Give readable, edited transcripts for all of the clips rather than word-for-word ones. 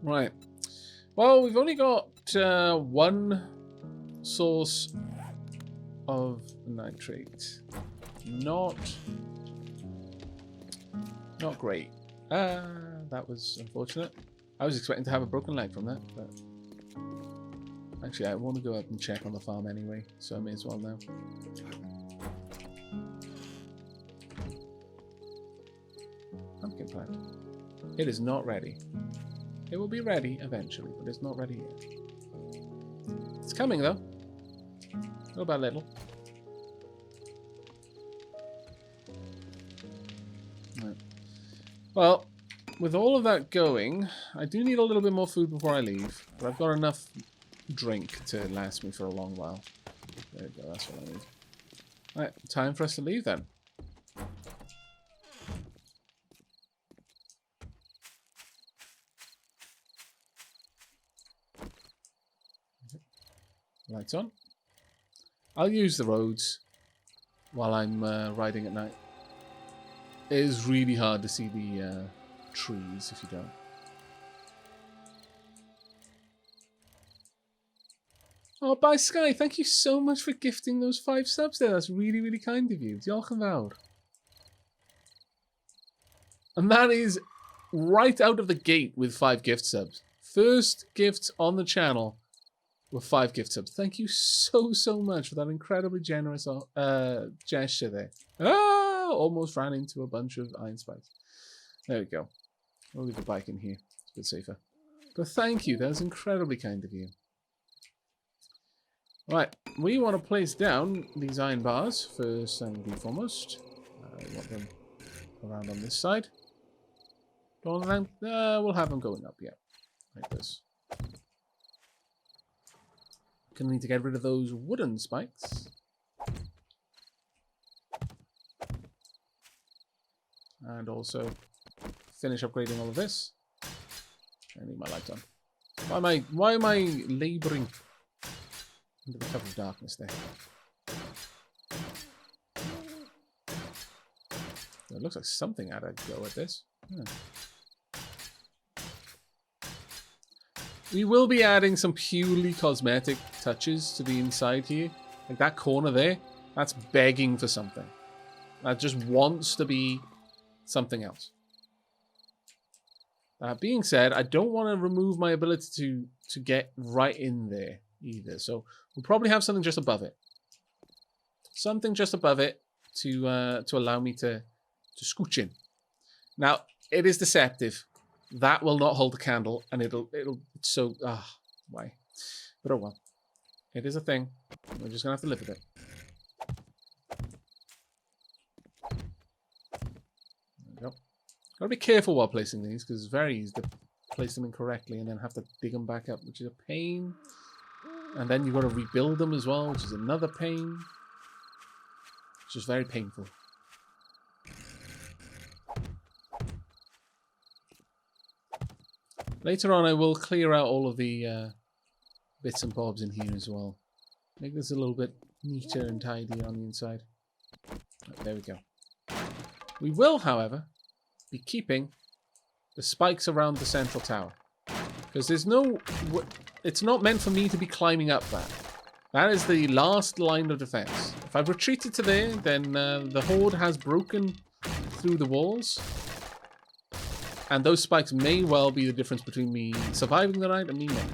Right. Well, we've only got one source of nitrate. Not great. That was unfortunate. I was expecting to have a broken leg from that, but actually I want to go up and check on the farm anyway, so I may as well now. Pumpkin plant. It is not ready. It will be ready eventually, but it's not ready yet. It's coming though. Little by little. Right. Well, with all of that going, I do need a little bit more food before I leave, but I've got enough drink to last me for a long while. There we go, that's what I need. Right, time for us to leave then. Lights on. I'll use the roads while I'm riding at night. It is really hard to see the trees if you don't. Oh, bye Sky, thank you so much for gifting those 5 subs there. That's really, really kind of you. Diolch yn fawr. And that is right out of the gate with 5 gift subs. First gifts on the channel with 5 gift subs. Thank you so, so much for that incredibly generous gesture there. Ah, almost ran into a bunch of iron spikes. There we go. I'll leave the bike in here. It's a bit safer. But thank you. That was incredibly kind of you. Right. We want to place down these iron bars first and foremost. We want them around on this side. Don't want them, we'll have them going up, yeah. Like this. Gonna need to get rid of those wooden spikes. And also finish upgrading all of this. I need my lights on. Why am I labouring under the cover of darkness there? It looks like something had a go at this. We will be adding some purely cosmetic touches to the inside here. Like that corner there, that's begging for something. That just wants to be something else. That being said, I don't want to remove my ability to get right in there either. So we'll probably have something just above it. Something just above it to allow me to scooch in. Now, it is deceptive. That will not hold a candle, and it'll so why? But oh well. It is a thing. We're just gonna have to live with it. There we go. Gotta be careful while placing these, because it's very easy to place them incorrectly and then have to dig them back up, which is a pain. And then you've got to rebuild them as well, which is another pain. It's just very painful. Later on, I will clear out all of the bits and bobs in here as well. Make this a little bit neater and tidy on the inside. Right, there we go. We will, however, be keeping the spikes around the central tower. Because there's no... It's not meant for me to be climbing up that. That is the last line of defense. If I've retreated to there, then the horde has broken through the walls. And those spikes may well be the difference between me surviving the night and me not.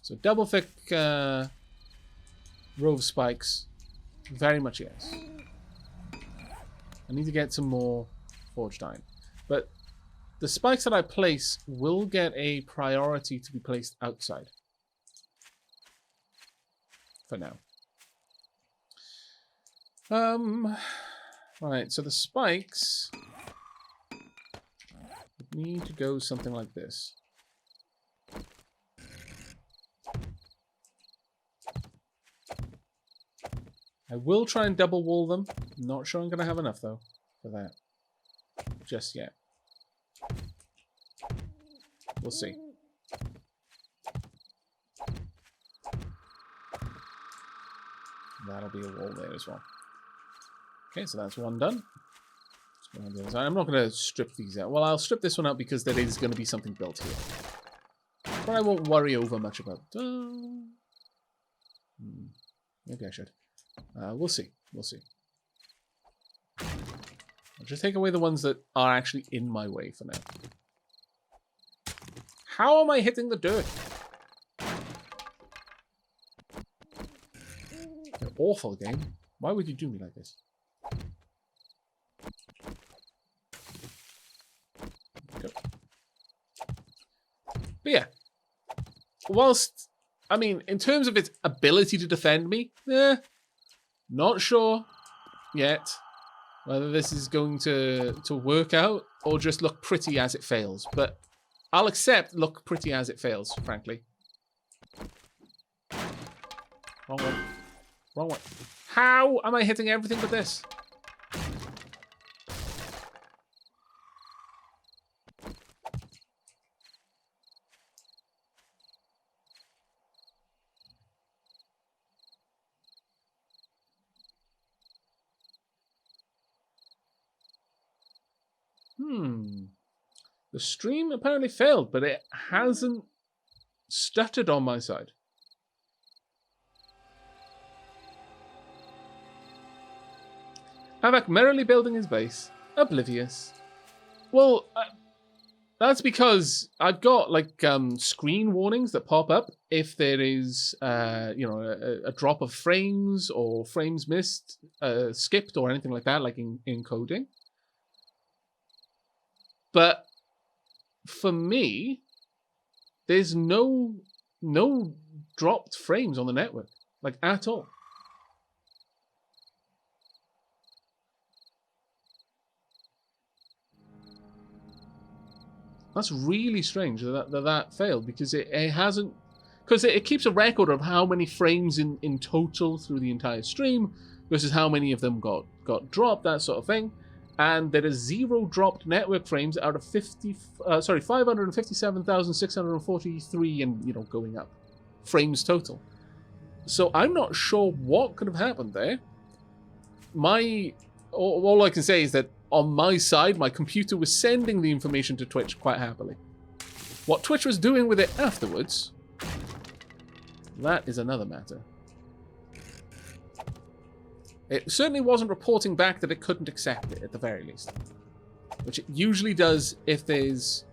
So double thick row of spikes. Very much yes. I need to get some more forged iron. But the spikes that I place will get a priority to be placed outside. For now. Right, so the spikes need to go something like this. I will try and double wall them. Not sure I'm going to have enough, though, for that. Just yet. We'll see. That'll be a wall there as well. Okay, so that's one done. Let's on the other side. I'm not going to strip these out. Well, I'll strip this one out because there is going to be something built here. But I won't worry over much about. Maybe I should. We'll see. We'll see. I'll just take away the ones that are actually in my way for now. How am I hitting the dirt? You're awful, game. Why would you do me like this? Go. But yeah. Whilst, I mean, in terms of its ability to defend me, not sure yet whether this is going to work out or just look pretty as it fails. But I'll accept look pretty as it fails, frankly. Wrong one. Wrong one. How am I hitting everything with this? The stream apparently failed, but it hasn't stuttered on my side. Aavak merrily building his base, oblivious. Well, that's because I've got like screen warnings that pop up if there is, you know, a drop of frames or frames missed, skipped or anything like that, like in coding. But for me, there's no dropped frames on the network, like at all. That's really strange that failed, because it hasn't, because it keeps a record of how many frames in total through the entire stream versus how many of them got dropped, that sort of thing. And there is 0 dropped network frames out of 557,643, and you know, going up frames total. So I'm not sure what could have happened there. All I can say is that on my side, my computer was sending the information to Twitch quite happily. What Twitch was doing with it afterwards, that is another matter. It certainly wasn't reporting back that it couldn't accept it, at the very least. Which it usually does if there's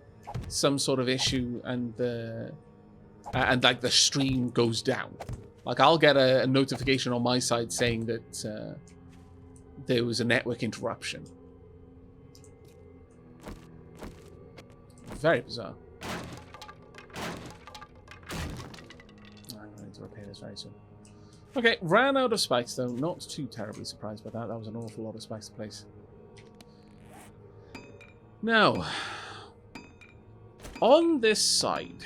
some sort of issue and like the stream goes down. Like I'll get a notification on my side saying that there was a network interruption. Very bizarre. I'm going to repair this very soon. Okay, ran out of spikes though. Not too terribly surprised by that. That was an awful lot of spikes to place. Now, on this side,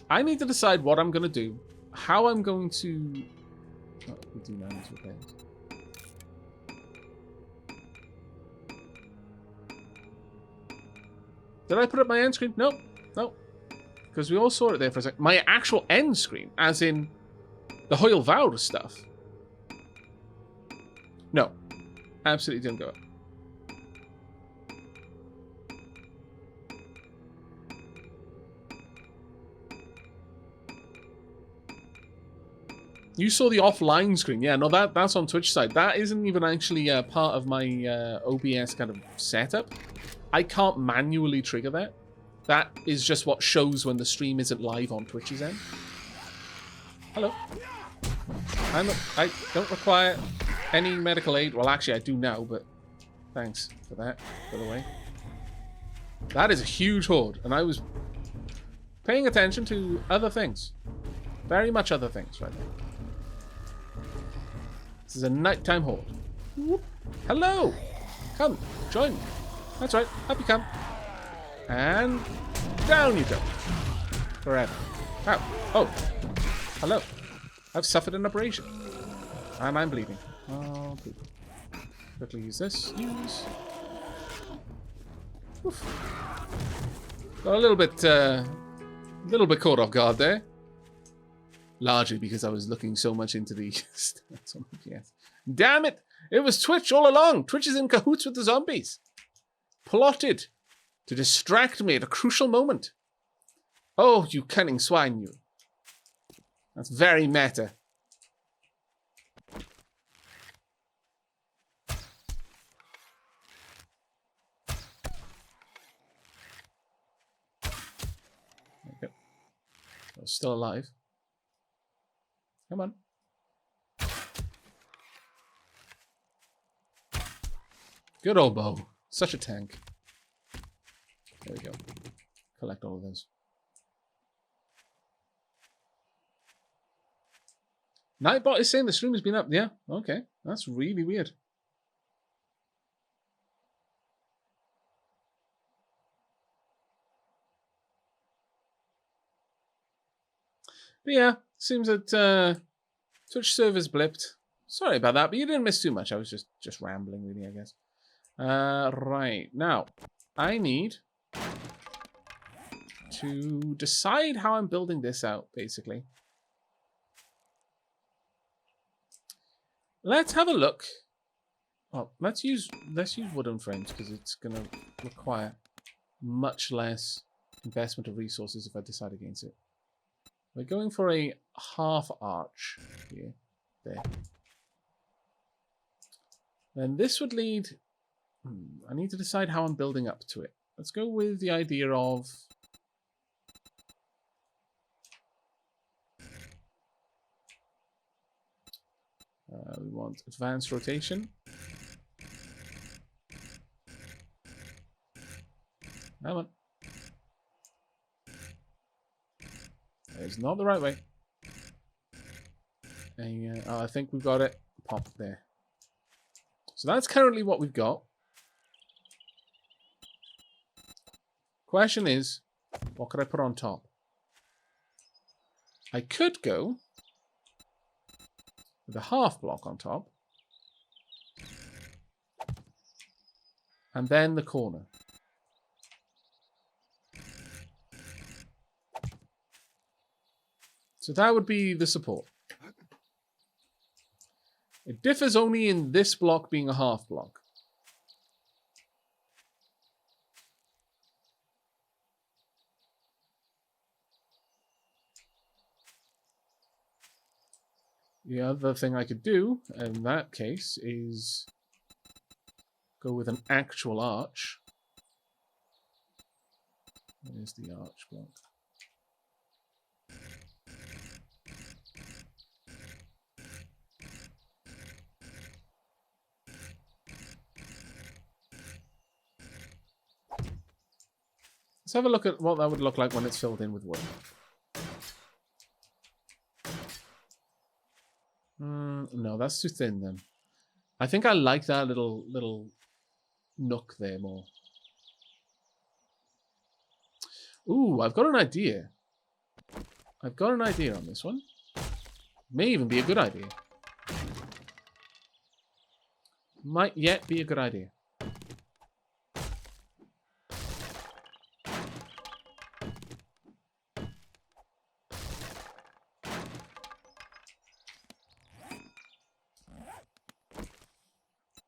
I need to decide what I'm going to do, how I'm going to... Oh, we do now need to repair it. Did I put up my end screen? Nope. Nope. Because we all saw it there for a second. My actual end screen, as in the Hoyle Vow stuff. No. Absolutely didn't go up. You saw the offline screen. Yeah, no, that's on Twitch side. That isn't even actually part of my OBS kind of setup. I can't manually trigger that. That is just what shows when the stream isn't live on Twitch's end. Hello. I don't require any medical aid. Well, actually, I do now, but thanks for that, by the way. That is a huge horde, and I was paying attention to other things. Very much other things right now. This is a nighttime horde. Whoop. Hello! Come, join me. That's right, up you come. And down you go. Forever. Ow. Oh. Hello. I've suffered an abrasion. And I'm bleeding. Oh, poop. Quickly use this. Use. Oof. Got a little bit caught off guard there. Largely because I was looking so much into the stats on OBS. Damn it! It was Twitch all along. Twitch is in cahoots with the zombies. Plotted to distract me at a crucial moment. Oh, you cunning swine, you. That's very meta. Okay. Oh, still alive. Come on. Good old bow. Such a tank. There we go. Collect all of those. Nightbot is saying the stream has been up. Yeah, okay. That's really weird. But yeah, seems that Twitch servers blipped. Sorry about that, but you didn't miss too much. I was just rambling, really, I guess. Right. Now, I need to decide how I'm building this out, basically. Let's have a look. Oh, let's use wooden frames because it's going to require much less investment of resources if I decide against it. We're going for a half arch here. There. Then this would lead... I need to decide how I'm building up to it. Let's go with the idea of... we want advanced rotation. Come on. It's not the right way. And, I think we've got it. Pop there. So that's currently what we've got. Question is, what could I put on top? I could go with a half block on top. And then the corner. So that would be the support. It differs only in this block being a half block. The other thing I could do in that case is go with an actual arch. There's the arch block. Let's have a look at what that would look like when it's filled in with wood. No, that's too thin then. I think I like that little nook there more. Ooh, I've got an idea. I've got an idea on this one. May even be a good idea. Might yet be a good idea.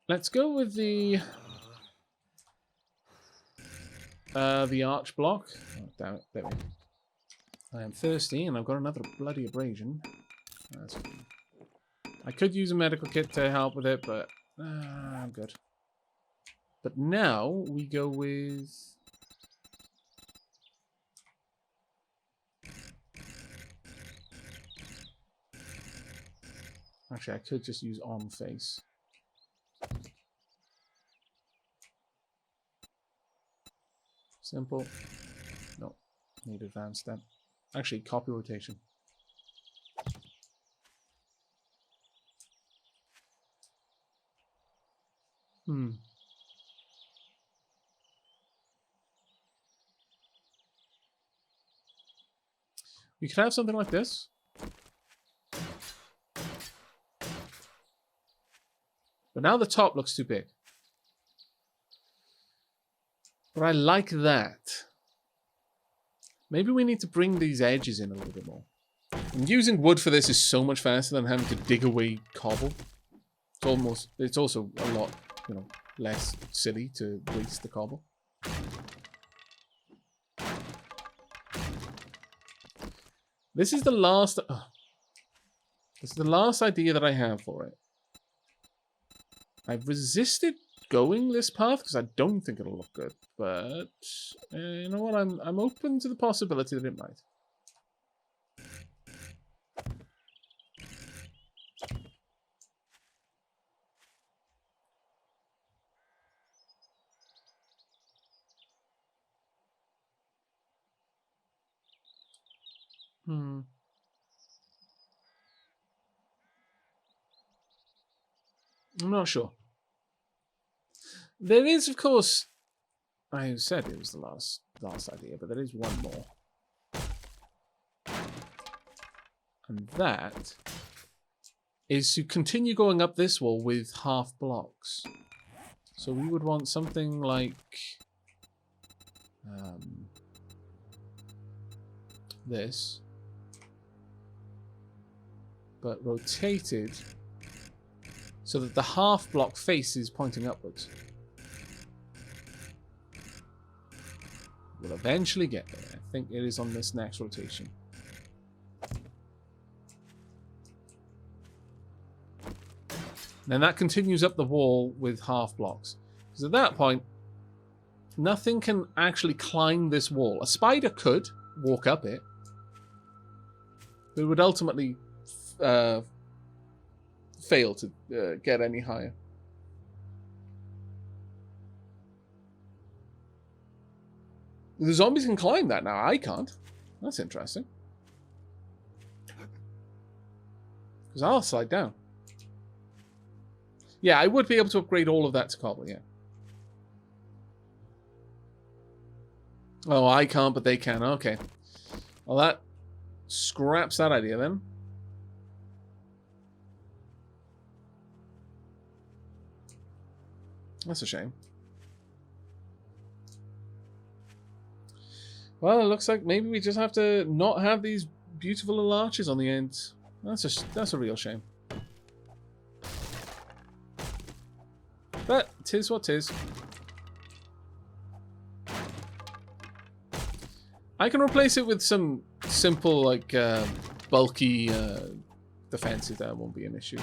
Let's go with the arch block. Oh, damn it. There we go. I am thirsty and I've got another bloody abrasion. That's fine. I could use a medical kit to help with it, but I'm good. But now we go with... Actually, I could just use on face. Simple. No. Need advanced then. Actually, copy rotation. We could have something like this. But now the top looks too big. But I like that. Maybe we need to bring these edges in a little bit more. And using wood for this is so much faster than having to dig away cobble. It's also a lot, less silly to waste the cobble. This is the last idea that I have for it. I've resisted going this path because I don't think it'll look good, but you know what? I'm open to the possibility that it might. I'm not sure. There is, of course, I said it was the last idea, but there is one more. And that is to continue going up this wall with half blocks. So we would want something like this, but rotated so that the half block face is pointing upwards. We'll eventually get there. I think it is on this next rotation. Then that continues up the wall with half blocks. Because at that point, nothing can actually climb this wall. A spider could walk up it, but it would ultimately fail to get any higher. The zombies can climb that now. I can't. That's interesting. Because I'll slide down. Yeah, I would be able to upgrade all of that to cobble, yeah. Oh, I can't, but they can. Okay. Well, that scraps that idea then. That's a shame. Well, it looks like maybe we just have to not have these beautiful little arches on the end. That's a real shame. But tis what tis. I can replace it with some simple, like, bulky defenses. That won't be an issue.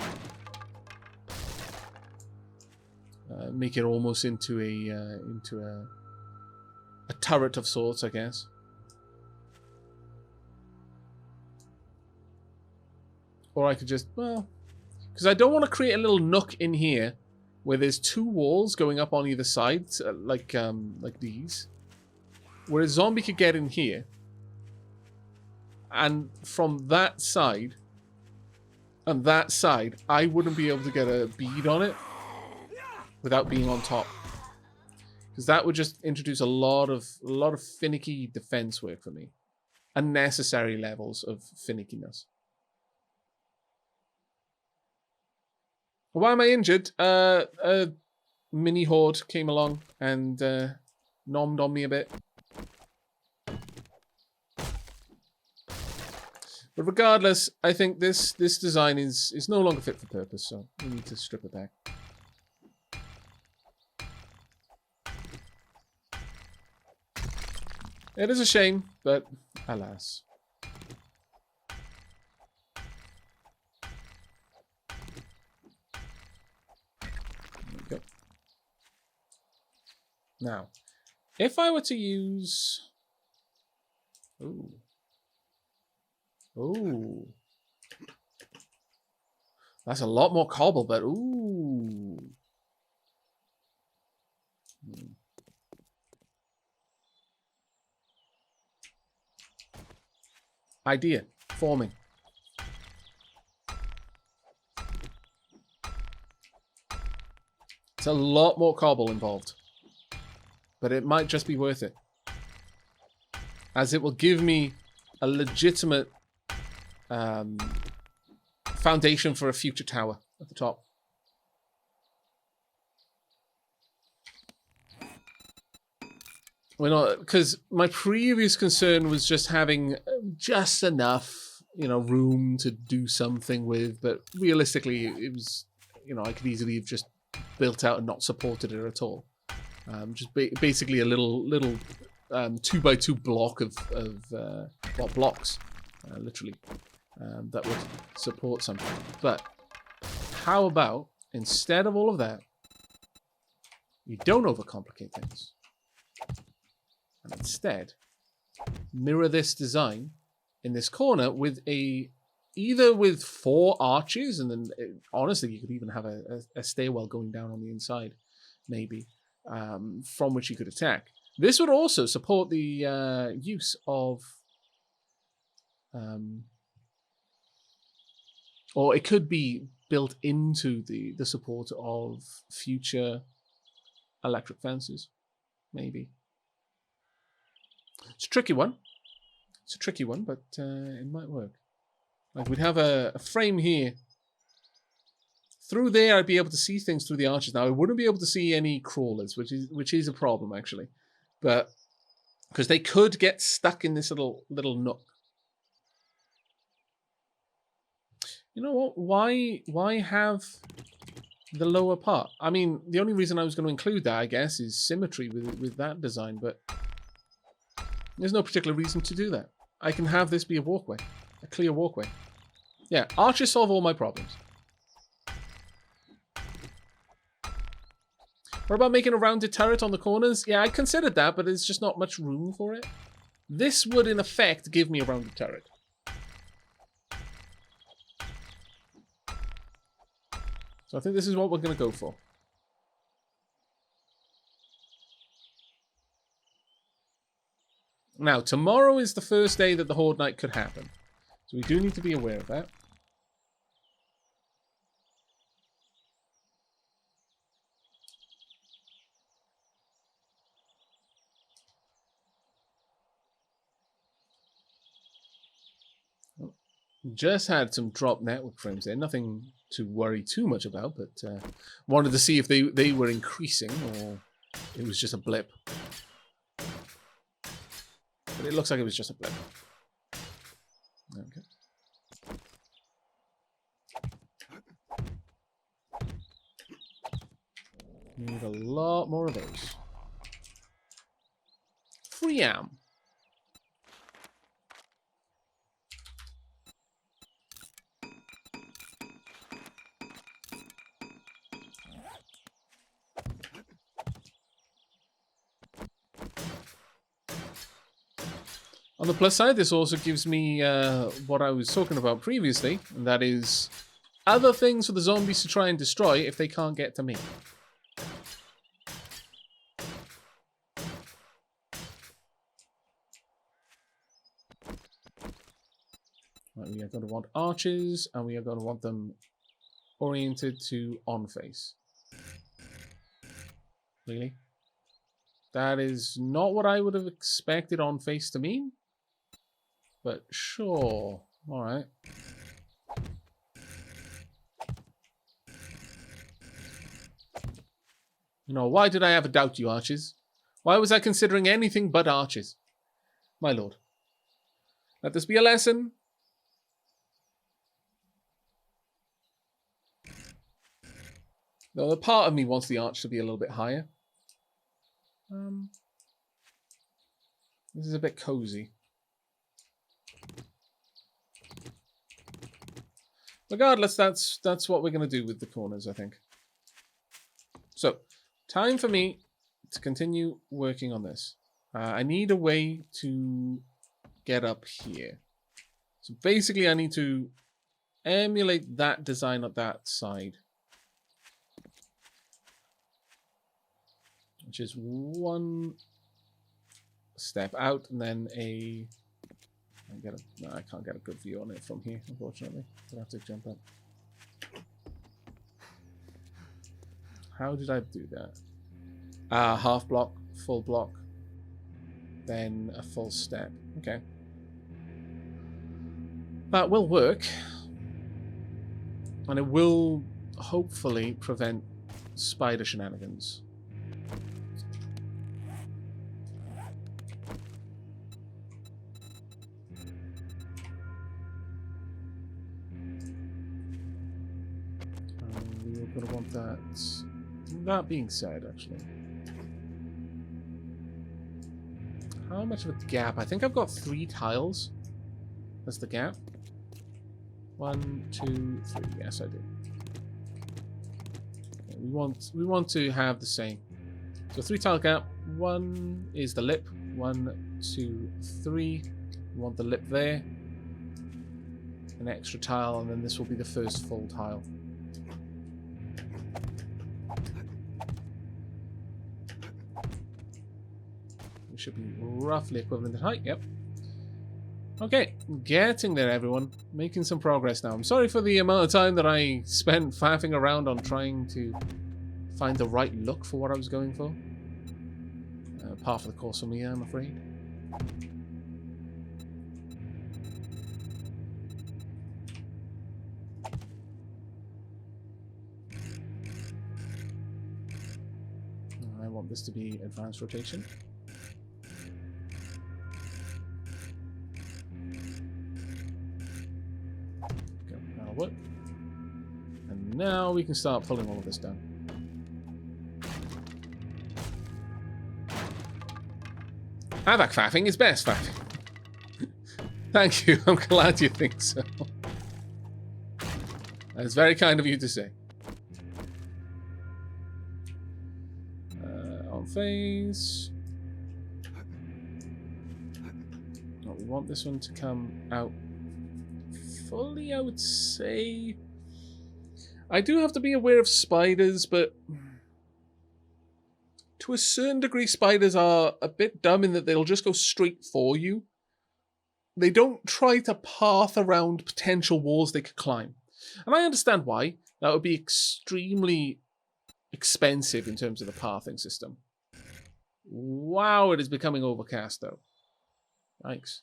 Make it almost into a turret of sorts, I guess. Or I could just, well, because I don't want to create a little nook in here where there's two walls going up on either side, like these, where a zombie could get in here, and from that side and that side, I wouldn't be able to get a bead on it without being on top, because that would just introduce a lot of finicky defense work for me, unnecessary levels of finickiness. Why am I injured? A mini horde came along and nommed on me a bit. But regardless, I think this design is no longer fit for purpose, so we need to strip it back. It is a shame, but alas. Now, if I were to use... Ooh. Ooh. That's a lot more cobble, but ooh. Idea. Forming. It's a lot more cobble involved. But it might just be worth it, as it will give me a legitimate foundation for a future tower at the top. We're not, because my previous concern was just having just enough, room to do something with, but realistically, it was, you know, I could easily have just built out and not supported it at all. Just basically a little 2x2 block of blocks, literally, that would support something. But how about instead of all of that, you don't overcomplicate things, and instead mirror this design in this corner with either with 4 arches, and then honestly you could even have a stairwell going down on the inside, maybe, from which you could attack. This would also support the use of, or it could be built into the support of future electric fences, maybe. It's a tricky one. It's a tricky one, but it might work. Like, we'd have a frame here. Through there, I'd be able to see things through the arches. Now, I wouldn't be able to see any crawlers, which is a problem, actually. But, because they could get stuck in this little nook. You know what? Why have the lower part? I mean, the only reason I was going to include that, I guess, is symmetry with that design, but there's no particular reason to do that. I can have this be a walkway. A clear walkway. Yeah, arches solve all my problems. What about making a rounded turret on the corners? Yeah, I considered that, but there's just not much room for it. This would, in effect, give me a rounded turret. So I think this is what we're going to go for. Now, tomorrow is the first day that the Horde Night could happen. So we do need to be aware of that. Just had some drop network frames there. Nothing to worry too much about, but wanted to see if they were increasing or it was just a blip. But it looks like it was just a blip. Okay. Need a lot more of those. Free am. On the plus side, this also gives me what I was talking about previously, and that is other things for the zombies to try and destroy if they can't get to me. Right, we are going to want arches, and we are going to want them oriented to on-face. Really? That is not what I would have expected on-face to mean. But sure. Alright. You know, why did I ever doubt you, arches? Why was I considering anything but arches? My lord. Let this be a lesson. Though the part of me wants the arch to be a little bit higher. This is a bit cozy. Regardless, that's what we're going to do with the corners, I think. So, time for me to continue working on this. I need a way to get up here. So basically, I need to emulate that design at that side. Which is one step out and then a... No, I can't get a good view on it from here, unfortunately. I'll have to jump up. How did I do that? Half block, full block, then a full step. Okay. That will work. And it will hopefully prevent spider shenanigans. going to want that. That being said, actually, how much of a gap? I think I've got 3 tiles. That's the gap. 1, 2, 3. Yes, I do. Okay, we want to have the same. So 3 tile gap. 1 is the lip. 1, 2, 3. We want the lip there. An extra tile, and then this will be the first full tile. We should be roughly equivalent in height. Yep. Okay, getting there, everyone. Making some progress now. I'm sorry for the amount of time that I spent faffing around on trying to find the right look for what I was going for. Part of the course for me, I'm afraid. I want this to be advanced rotation. Go, that'll work. And now we can start pulling all of this down. Aavak faffing is best faffing. Thank you, I'm glad you think so. That's very kind of you to say. On phase. Oh, we want this one to come out fully, I would say. I do have to be aware of spiders, but to a certain degree, spiders are a bit dumb in that they'll just go straight for you. They don't try to path around potential walls they could climb. And I understand why. That would be extremely expensive in terms of the pathing system. Wow, it is becoming overcast, though. Yikes.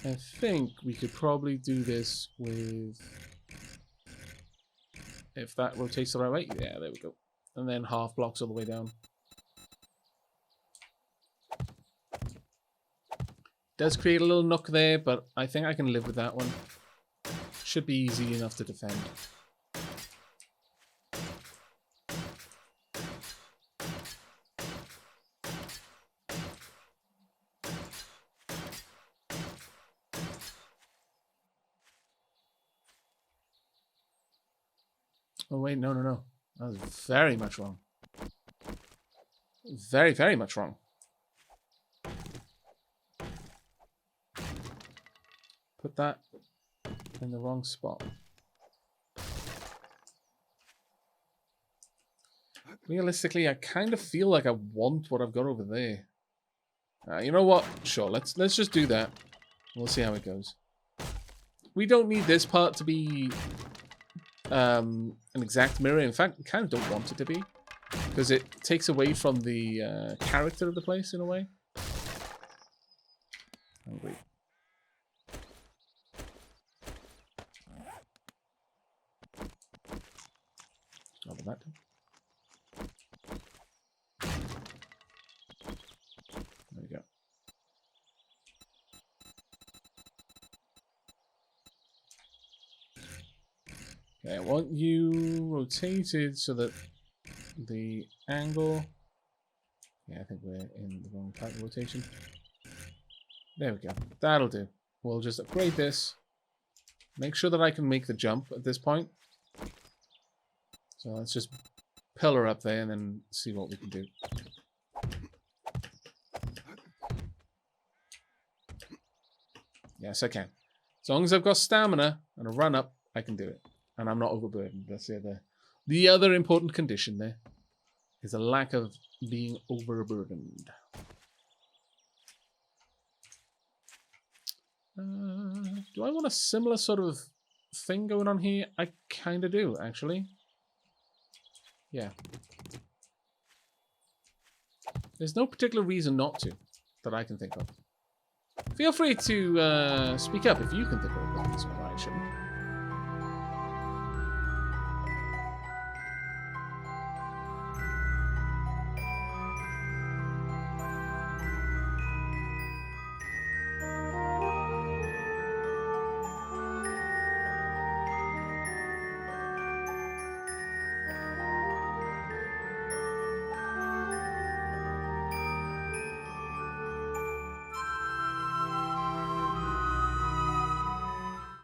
I think we could probably do this with... If that rotates the right way. Yeah, there we go. And then half blocks all the way down. Does create a little nook there, but I think I can live with that one. Should be easy enough to defend. Oh wait, no. That was very much wrong. Very, very much wrong. Put that in the wrong spot. Realistically, I kind of feel like I want what I've got over there. You know what? Sure, let's just do that. We'll see how it goes. We don't need this part to be an exact mirror. In fact, we kind of don't want it to be, because it takes away from the character of the place in a way. Oh, wait. Stop with that. There we go. Okay, I want you rotated so that the angle... Yeah, I think we're in the wrong type of rotation. There we go. That'll do. We'll just upgrade this. Make sure that I can make the jump at this point. So let's just pillar up there and then see what we can do. Yes, I can. As long as I've got stamina and a run up, I can do it. And I'm not overburdened. That's the other important condition there. Is a lack of being overburdened. Do I want a similar sort of thing going on here? I kind of do, actually. Yeah. There's no particular reason not to that I can think of. Feel free to speak up if you can think of things.